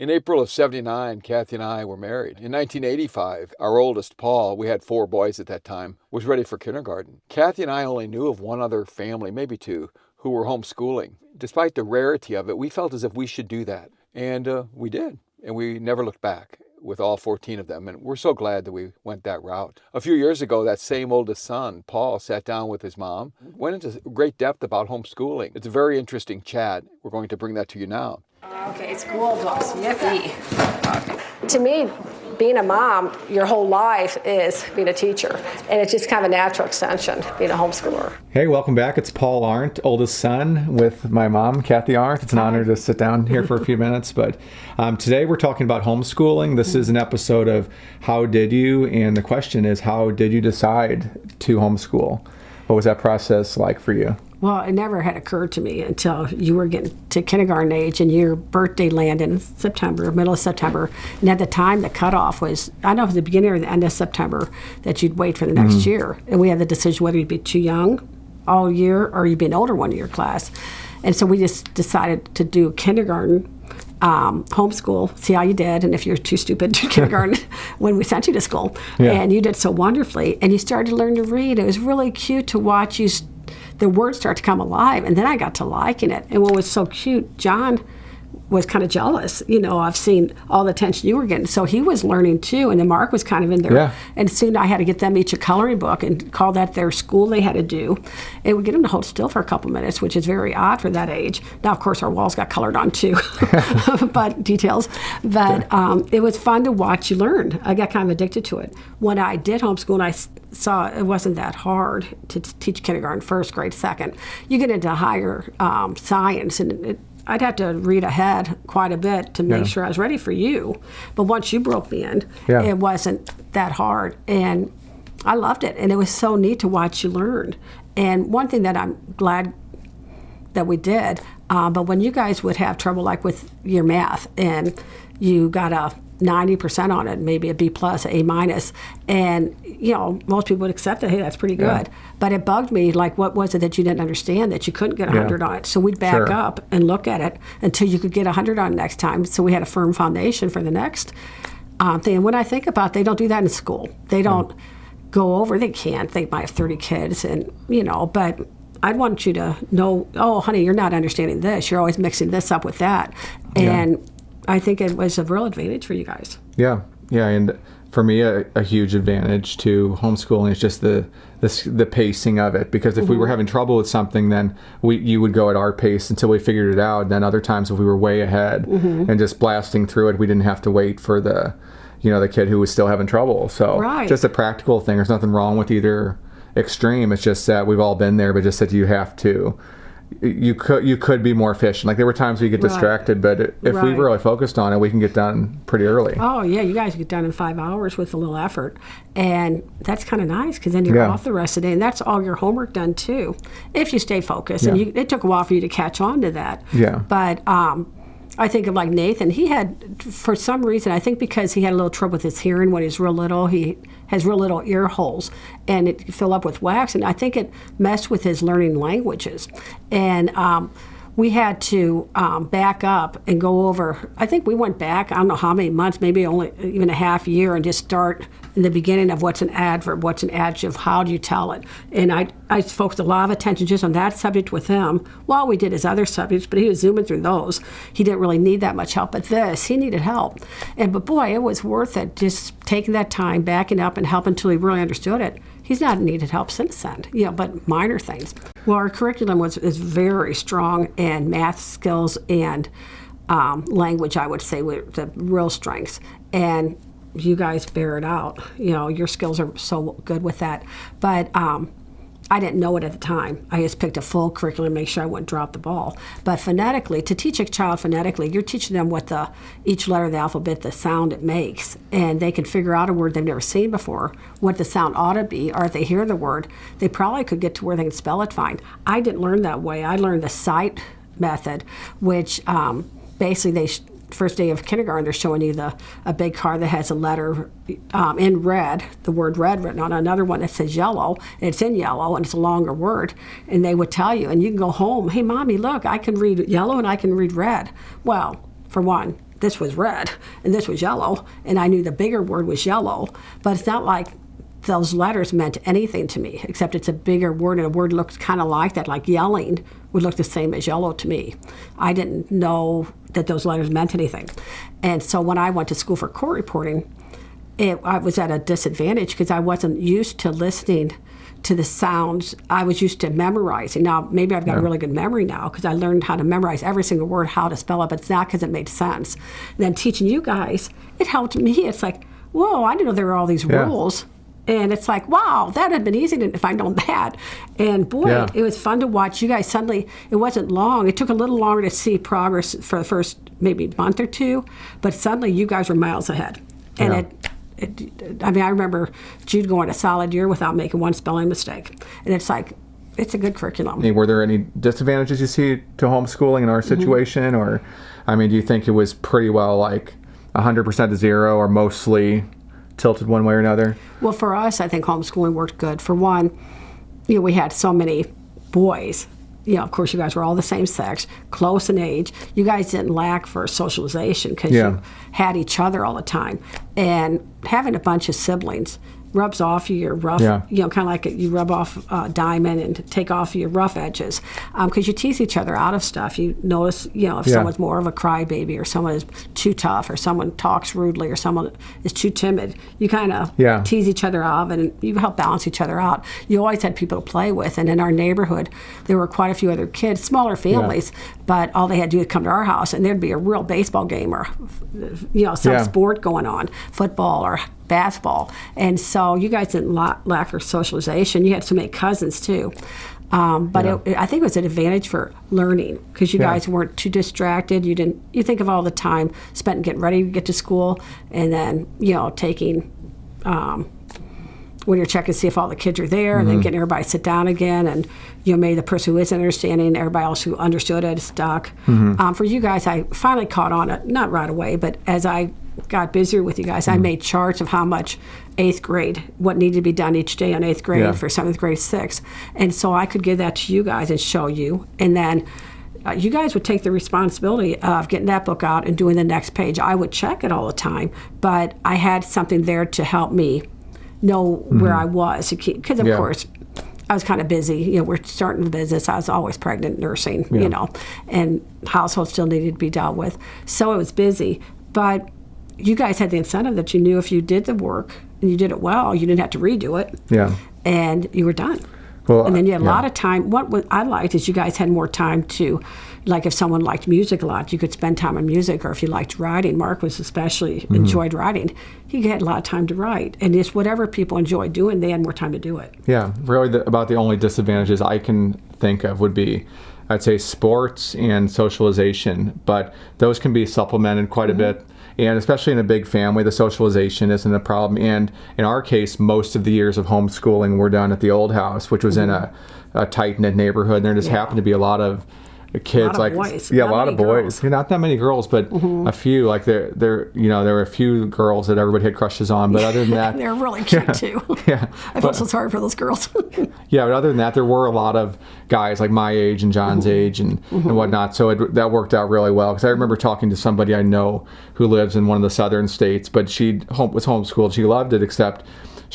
In April of '79, Cathy and I were married. In 1985, our oldest, Paul, we had 4 boys at that time, was ready for kindergarten. Cathy and I only knew of one other family, maybe 2, who were homeschooling. Despite the rarity of it, we felt as if we should do that. And we did. And we never looked back with all 14 of them. And we're so glad that we went that route. A few years ago, that same oldest son, Paul, sat down with his mom, went into great depth about homeschooling. It's a very interesting chat. We're going to bring that to you now. Okay, school books, yippee. Okay. To me, being a mom, your whole life is being a teacher. And it's just kind of a natural extension, being a homeschooler. Hey, welcome back. It's Paul Arndt, oldest son, with my mom, Cathy Arndt. It's an honor to sit down here for a few minutes. But today we're talking about homeschooling. This is an episode of How Did You? And the question is, how did you decide to homeschool? What was that process like for you? Well, it never had occurred to me until you were getting to kindergarten age and your birthday landed in September, middle of September. And at the time, the cutoff was, I don't know if it was the beginning or the end of September, that you'd wait for the next year. And we had the decision whether you'd be too young all year or you'd be an older one-year class. And so we just decided to do kindergarten, homeschool, see how you did, and if you're too stupid to kindergarten when we sent you to school. Yeah. And you did so wonderfully. And you started to learn to read. It was really cute to watch you the words start to come alive, and then I got to liking it. And what was so cute, John was kind of jealous. You know, I've seen all the attention you were getting. So he was learning too, and then Mark was kind of in there. Yeah. And soon I had to get them each a coloring book and call that their school they had to do. It would get them to hold still for a couple minutes, which is very odd for that age. Now, of course, our walls got colored on too, but details. But it was fun to watch you learn. I got kind of addicted to it. When I did homeschool, I saw it wasn't that hard to teach kindergarten, first grade, second. You get into higher science, and I'd have to read ahead quite a bit to make sure I was ready for you. But once you broke me in, it wasn't that hard. And I loved it. And it was so neat to watch you learn. And one thing that I'm glad that we did, but when you guys would have trouble like with your math and you got a 90% on it, maybe a B plus, A minus, and you know most people would accept that. Hey, that's pretty good. But it bugged me. Like, what was it that you didn't understand that you couldn't get 100 on it? So we'd back up and look at it until you could get 100 on it next time. So we had a firm foundation for the next thing. And when I think about it, they don't do that in school. They don't go over. They can't. They might have 30 kids, and you know, but I'd want you to know, oh, honey, you're not understanding this. You're always mixing this up with that, and I think it was a real advantage for you guys. Yeah, and for me, a huge advantage to homeschooling is just the pacing of it. Because if we were having trouble with something, then you would go at our pace until we figured it out. And then other times, if we were way ahead and just blasting through it, we didn't have to wait for the kid who was still having trouble. So just a practical thing. There's nothing wrong with either extreme. It's just that we've all been there, but just that you have to. You could be more efficient. Like there were times where you get distracted, but if we really focused on it, we can get done pretty early. Oh yeah, you guys get done in 5 hours with a little effort, and that's kind of nice because then you're off the rest of the day, and that's all your homework done too, if you stay focused. And it took a while for you to catch on to that. Yeah. But I think of like Nathan. He had, for some reason, I think because he had a little trouble with his hearing when he was real little, he has real little ear holes, and it fill up with wax, and I think it messed with his learning languages. And we had to back up and go over, I think we went back, I don't know how many months, maybe only even a half year, and just start in the beginning of what's an adverb, what's an adjective, how do you tell it. And I focused a lot of attention just on that subject with him while we did his other subjects, but he was zooming through those. He didn't really need that much help, but this, he needed help. But boy, it was worth it, just taking that time, backing up and helping until he really understood it. He's not needed help since then, but minor things. Well, our curriculum is very strong, and math skills and language, I would say, were the real strengths. And you guys bear it out. Your skills are so good with that. But I didn't know it at the time. I just picked a full curriculum to make sure I wouldn't drop the ball. But phonetically, to teach a child phonetically, you're teaching them what each letter of the alphabet, the sound it makes. And they can figure out a word they've never seen before, what the sound ought to be, or if they hear the word, they probably could get to where they can spell it fine. I didn't learn that way. I learned the sight method, which basically first day of kindergarten, they're showing you a big card that has a letter in red, the word red written on another one that says yellow, and it's in yellow, and it's a longer word. And they would tell you, and you can go home, hey, Mommy, look, I can read yellow and I can read red. Well, for one, this was red and this was yellow, and I knew the bigger word was yellow, but it's not like those letters meant anything to me, except it's a bigger word, and a word looks kind of like that, like yelling would look the same as yellow to me. I didn't know that those letters meant anything. And so when I went to school for court reporting, I was at a disadvantage because I wasn't used to listening to the sounds. I was used to memorizing. Now, maybe I've got a really good memory now because I learned how to memorize every single word, how to spell it, but it's not because it made sense. And then teaching you guys, it helped me. It's like, whoa, I didn't know there were all these rules. And it's like, wow, that had been easy if I'd known that. And boy, it was fun to watch you guys. Suddenly, it wasn't long. It took a little longer to see progress for the first maybe month or two, but suddenly you guys were miles ahead. And I remember Jude going a solid year without making one spelling mistake. And it's like, it's a good curriculum. Were there any disadvantages you see to homeschooling in our situation? Or, do you think it was pretty well like 100% to 0 or mostly tilted one way or another? Well, for us, I think homeschooling worked good. For one, we had so many boys. Of course, you guys were all the same sex, close in age. You guys didn't lack for socialization because you had each other all the time. And having a bunch of siblings rubs off your rough, kind of like you rub off diamond and take off your rough edges, because you tease each other out of stuff. You notice, if someone's more of a crybaby, or someone is too tough, or someone talks rudely, or someone is too timid. You kind of tease each other out, and you help balance each other out. You always had people to play with, and in our neighborhood, there were quite a few other kids, smaller families, but all they had to do was come to our house, and there'd be a real baseball game or, some sport going on, football or basketball. And so you guys didn't lack for socialization. You had so many cousins too. But I think it was an advantage for learning because you guys weren't too distracted. You think of all the time spent getting ready to get to school, and then taking when you're checking to see if all the kids are there, and then getting everybody to sit down again, and maybe the person who isn't understanding, everybody else who understood it is stuck. For you guys, I finally caught on it, not right away, but as I got busier with you guys, I made charts of how much 8th grade, what needed to be done each day on 8th grade for 7th grade, 6th. And so I could give that to you guys and show you. And then you guys would take the responsibility of getting that book out and doing the next page. I would check it all the time, but I had something there to help me know where I was. Because, of course, I was kind of busy. We're starting the business. I was always pregnant, nursing, and household still needed to be dealt with. So it was busy. But you guys had the incentive that you knew if you did the work and you did it well, you didn't have to redo it. And you were done. Well, and then you had a lot of time. What I liked is you guys had more time to, like if someone liked music a lot, you could spend time on music, or if you liked writing, Mark was especially enjoyed writing, he had a lot of time to write. And just whatever people enjoyed doing, they had more time to do it. Yeah, really about the only disadvantages I can think of would be, I'd say, sports and socialization, but those can be supplemented quite a bit. And especially in a big family, the socialization isn't a problem. And in our case, most of the years of homeschooling were done at the old house, which was in a tight-knit neighborhood. And there just happened to be a lot of kids, a lot of boys. Not that many girls, but a few. Like there were a few girls that everybody had crushes on. But other than that, they're really cute too. I felt so sorry for those girls. But other than that, there were a lot of guys like my age and John's age and whatnot. So that worked out really well. Because I remember talking to somebody I know who lives in one of the southern states, but she was homeschooled. She loved it, except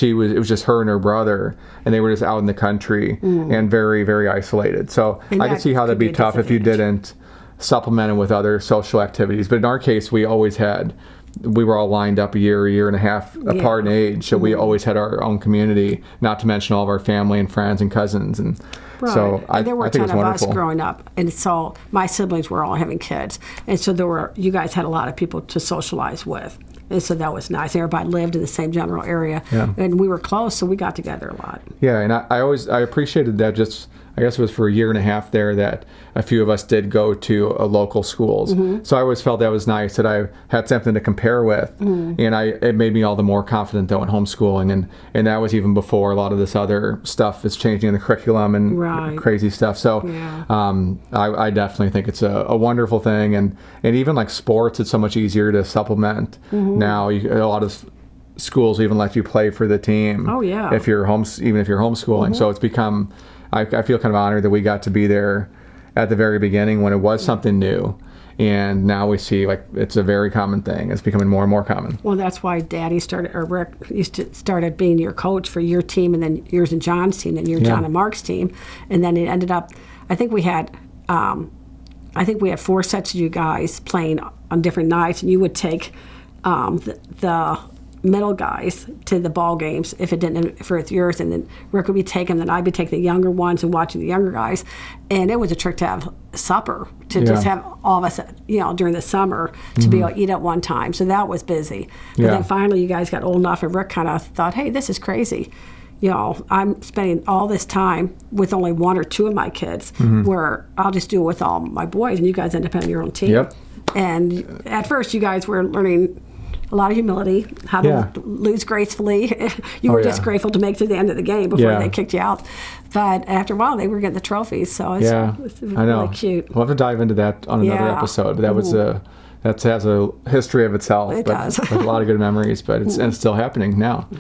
it was just her and her brother, and they were just out in the country and very, very isolated. So I could see how that'd be tough if you didn't supplement it with other social activities. But in our case, we were all lined up a year and a half apart in age, so we always had our own community, not to mention all of our family and friends and cousins. And so I there were think a ton it was of wonderful. us growing up, and so my siblings were all having kids, and so you guys had a lot of people to socialize with. And so that was nice. Everybody lived in the same general area, and we were close, so we got together a lot. Yeah, and I appreciated that. Just I guess it was for a year and a half there that a few of us did go to local schools. So I always felt that was nice that I had something to compare with, and it made me all the more confident though in homeschooling, and that was even before a lot of this other stuff is changing in the curriculum and crazy stuff. So I definitely think it's a wonderful thing, and even like sports, it's so much easier to supplement now. A lot of schools even let you play for the team. Oh yeah. Even if you're homeschooling, so it's become. I feel kind of honored that we got to be there at the very beginning when it was something new. And now we see like it's a very common thing. It's becoming more and more common. Well, that's why Daddy started, or Rick started being your coach for your team, and then yours and John's team, and your John and Mark's team, and then it ended up. I think we had 4 sets of you guys playing on different nights, and you would take the middle guys to the ball games if it didn't interfere with yours, and then Rick would be taking them, then I'd be taking the younger ones and watching the younger guys. And it was a trick to have supper, to just have all of us, during the summer to be able to eat at one time. So that was busy. But then finally you guys got old enough, and Rick kind of thought, hey, this is crazy. I'm spending all this time with only 1 or 2 of my kids, where I'll just do it with all my boys, and you guys end up having your own team. Yep. And at first you guys were learning a lot of humility, how to lose gracefully. You were just grateful to make it to the end of the game before they kicked you out. But after a while, they were getting the trophies, so it's I know. really cute. We'll have to dive into that on another episode. But that was that has a history of itself. It but does. with a lot of good memories, but it's still happening now.